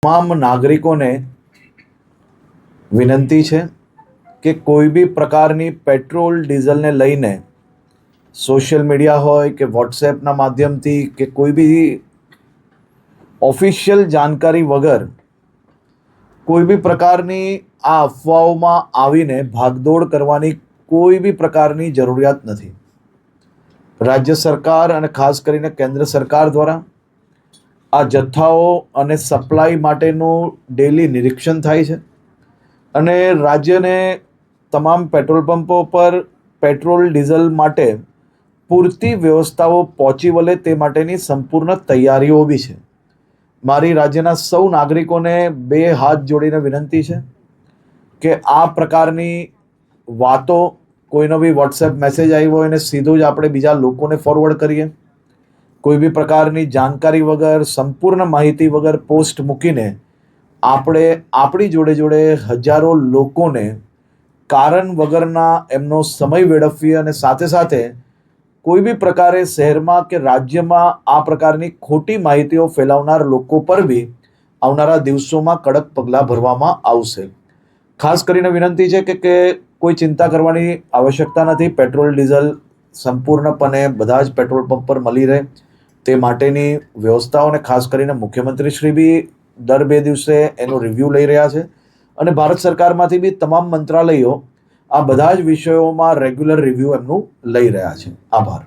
તમામ નાગરિકોને વિનંતી છે કે કોઈ બી પ્રકારની પેટ્રોલ ડીઝલને લઈને સોશિયલ મીડિયા હોય કે વોટ્સએપના માધ્યમથી કે કોઈ બી ઓફિશિયલ જાણકારી વગર કોઈ બી પ્રકારની આ અફવાઓમાં આવીને ભાગદોડ કરવાની કોઈ બી પ્રકારની જરૂરિયાત નથી. રાજ્ય સરકાર અને ખાસ કરીને કેન્દ્ર સરકાર દ્વારા આ જથ્થાઓ અને સપ્લાય માટેનું ડેલી નિરીક્ષણ થાય છે અને રાજ્યને તમામ પેટ્રોલ પંપો પર પેટ્રોલ ડીઝલ માટે પૂરતી વ્યવસ્થાઓ પહોંચી વળે તે માટેની સંપૂર્ણ તૈયારીઓ બી છે. મારી રાજ્યના સૌ નાગરિકોને બે હાથ જોડીને વિનંતી છે કે આ પ્રકારની વાતો કોઈનો બી વોટ્સએપ મેસેજ આવ્યો હોય ને સીધું જ આપણે બીજા લોકોને ફોરવર્ડ કરીએ, કોઈ બી પ્રકારની જાણકારી વગર સંપૂર્ણ માહિતી વગર પોસ્ટ મૂકીને આપણે આપણી જોડે જોડે હજારો લોકોને કારણ વગરના એમનો સમય વેડફીએ અને સાથે સાથે કોઈ બી પ્રકારે શહેરમાં કે રાજ્યમાં આ પ્રકારની ખોટી માહિતીઓ ફેલાવનાર લોકો પર બી આવનારા દિવસોમાં કડક પગલાં ભરવામાં આવશે. ખાસ કરીને વિનંતી છે કે કોઈ ચિંતા કરવાની આવશ્યકતા નથી. પેટ્રોલ ડીઝલ સંપૂર્ણપણે બધા જ પેટ્રોલ પંપ પર મળી રહે તે માટેની વ્યવસ્થાઓને ખાસ કરીને મુખ્યમંત્રી શ્રી બી દર 2 દિવસે એનું રિવ્યૂ લઈ રહ્યા છે અને ભારત સરકારમાંથી બી તમામ મંત્રાલયો આ બધા જ વિષયોમાં રેગ્યુલર રિવ્યૂ એમનું લઈ રહ્યા છે. આભાર.